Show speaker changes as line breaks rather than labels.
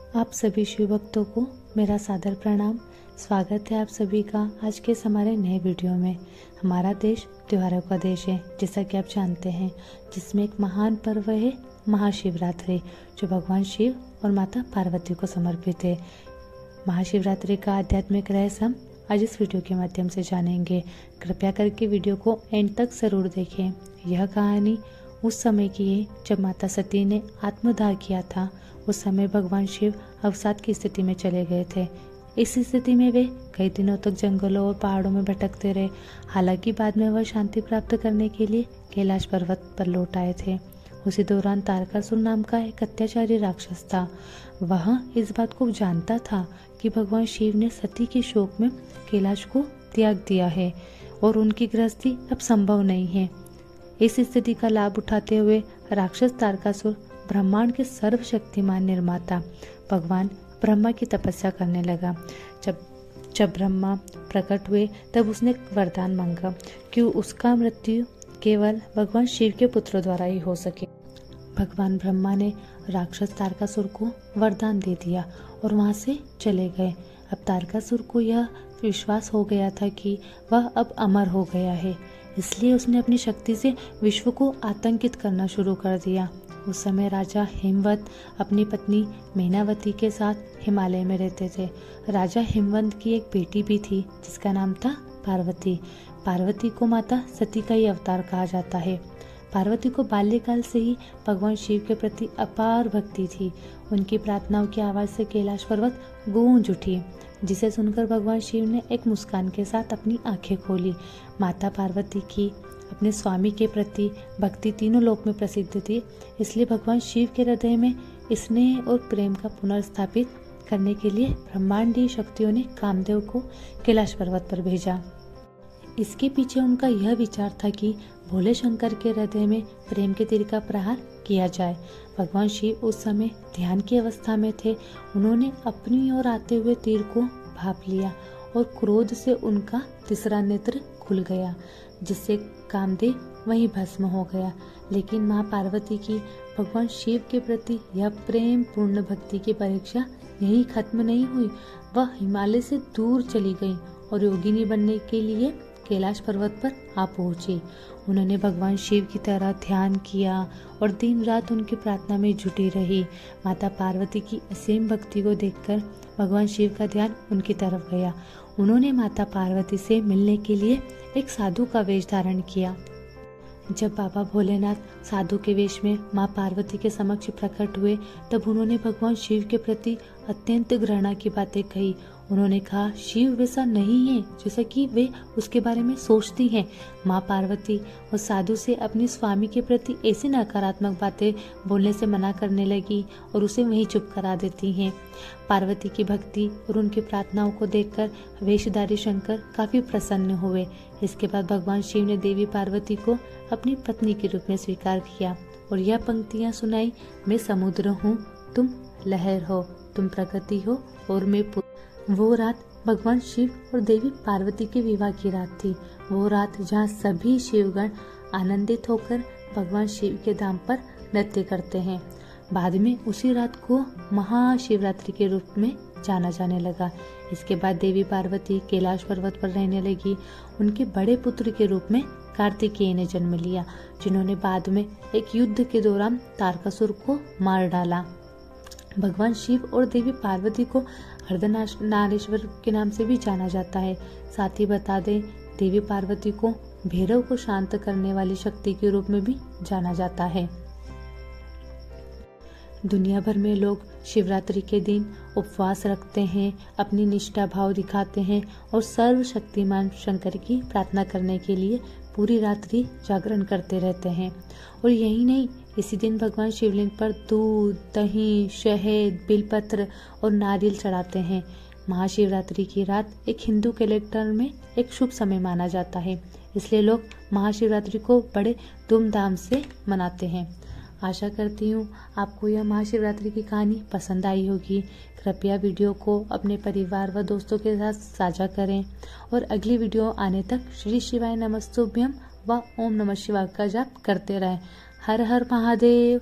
आप सभी शिव भक्तों को मेरा सादर प्रणाम। स्वागत है आप सभी का आज के इस हमारे नए वीडियो में। हमारा देश त्योहारों का देश है, जैसा कि आप जानते हैं, जिसमें एक महान पर्व है महाशिवरात्रि, जो भगवान शिव और माता पार्वती को समर्पित है। महाशिवरात्रि का आध्यात्मिक रहस्य हम आज इस वीडियो के माध्यम से जानेंगे। कृपया करके वीडियो को एंड तक जरूर देखें। यह कहानी उस समय की है जब माता सती ने आत्मदाह किया था। उस समय भगवान शिव अवसाद की स्थिति में चले गए थे। इस स्थिति में वे कई दिनों तक जंगलों और पहाड़ों में भटकते रहे। हालांकि बाद में वह शांति प्राप्त करने के लिए कैलाश पर्वत पर लौट आए थे। उसी दौरान तारकासुर नाम का एक अत्याचारी राक्षस था। वह इस बात को जानता था कि भगवान शिव ने सती के शोक में कैलाश को त्याग दिया है और उनकी गृहस्थी अब संभव नहीं है। इस स्थिति का लाभ उठाते हुए राक्षस तारकासुर ब्रह्मांड के सर्वशक्तिमान निर्माता भगवान ब्रह्मा की तपस्या करने लगा। जब ब्रह्मा प्रकट हुए तब उसने वरदान मांगा कि उसका मृत्यु केवल भगवान शिव के पुत्रों द्वारा ही हो सके। भगवान ब्रह्मा ने राक्षस तारकासुर को वरदान दे दिया और वहां से चले गए। अब तारकासुर को यह विश्वास हो गया था कि वह अब अमर हो गया है, इसलिए उसने अपनी शक्ति से विश्व को आतंकित करना शुरू कर दिया। उस समय राजा हिमवत अपनी पत्नी मैनावती के साथ हिमालय में रहते थे। राजा हिमवंत की एक बेटी भी थी जिसका नाम था पार्वती। पार्वती को माता सती का ही अवतार कहा जाता है। पार्वती को बाल्यकाल से ही भगवान शिव के प्रति अपार भक्ति थी। उनकी प्रार्थनाओं की आवाज से कैलाश पर्वत गूंज उठी, जिसे सुनकर भगवान शिव ने एक मुस्कान के साथ अपनी आंखें खोली। माता पार्वती की अपने स्वामी के प्रति भक्ति तीनों लोक में प्रसिद्ध थी, इसलिए भगवान शिव के हृदय में स्नेह और प्रेम का पुनर्स्थापित करने के लिए ब्रह्मांडीय शक्तियों ने कामदेव को कैलाश पर्वत पर भेजा। इसके पीछे उनका यह विचार था कि भोले शंकर के हृदय में प्रेम के तीर का प्रहार किया जाए। भगवान शिव उस समय ध्यान की अवस्था में थे। उन्होंने अपनी ओर आते हुए तीर को भाप लिया और क्रोध से उनका तीसरा नेत्र खुल गया, जिससे कामदेव वहीं भस्म हो गया। लेकिन माँ पार्वती की भगवान शिव के प्रति यह प्रेम पूर्ण भक्ति की परीक्षा यही खत्म नहीं हुई। वह हिमालय से दूर चली गई और योगिनी बनने के लिए कैलाश पर्वत पर आ पहुंची। उन्होंने भगवान शिव की तरह ध्यान किया और दिन रात उनकी प्रार्थना में जुटी रही। माता पार्वती की असीम भक्ति को देखकर भगवान शिव का ध्यान उनकी तरफ गया। उन्होंने माता पार्वती से मिलने के लिए एक साधु का वेश धारण किया। जब बाबा भोलेनाथ साधु के वेश में माँ पार्वती के समक्ष प्रकट हुए तब उन्होंने भगवान शिव के प्रति अत्यंत घृणा की बातें कही। उन्होंने कहा, शिव वैसा नहीं है जैसा कि वे उसके बारे में सोचती हैं। माँ पार्वती उस साधु से अपने स्वामी के प्रति ऐसी नकारात्मक बातें बोलने से मना करने लगी और उसे वहीं चुप करा देती हैं। पार्वती की भक्ति और उनकी प्रार्थनाओं को देखकर वेशधारी शंकर काफी प्रसन्न हुए। इसके बाद भगवान शिव ने देवी पार्वती को अपनी पत्नी के रूप में स्वीकार किया और यह पंक्तियां सुनाई, मैं समुद्र हूँ, तुम लहर हो, तुम प्रकृति हो और मैं। वो रात भगवान शिव और देवी पार्वती के विवाह की रात थी। वो रात जहाँ सभी शिवगण आनंदित होकर भगवान शिव के धाम पर नृत्य करते हैं। बाद में उसी रात को महाशिवरात्रि के रूप में जाना जाने लगा। इसके बाद देवी पार्वती कैलाश पर्वत पर रहने लगी। उनके बड़े पुत्र के रूप में कार्तिकेय ने जन्म लिया, जिन्होंने बाद में एक युद्ध के दौरान तारकासुर को मार डाला। भगवान शिव और देवी पार्वती को अर्धनारीश्वर के नाम से भी जाना जाता है। साथ ही बता दें, देवी पार्वती को भैरव को शांत करने वाली शक्ति के रूप में भी जाना जाता है। दुनिया भर में लोग शिवरात्रि के दिन उपवास रखते हैं, अपनी निष्ठा भाव दिखाते हैं और सर्वशक्तिमान शंकर की प्रार्थना करने के लिए पूरी रात्रि जागरण करते रहते हैं। और यही नहीं, इसी दिन भगवान शिवलिंग पर दूध, दही, शहद, बेलपत्र और नारियल चढ़ाते हैं। महाशिवरात्रि की रात एक हिंदू कैलेंडर में एक शुभ समय माना जाता है, इसलिए लोग महाशिवरात्रि को बड़े धूमधाम से मनाते हैं। आशा करती हूँ आपको यह महाशिवरात्रि की कहानी पसंद आई होगी। कृपया वीडियो को अपने परिवार व दोस्तों के साथ साझा करें और अगली वीडियो आने तक श्री शिवाय नमस्तुभ्यम व ओम नमः शिवाय का जाप करते रहें। हर हर महादेव।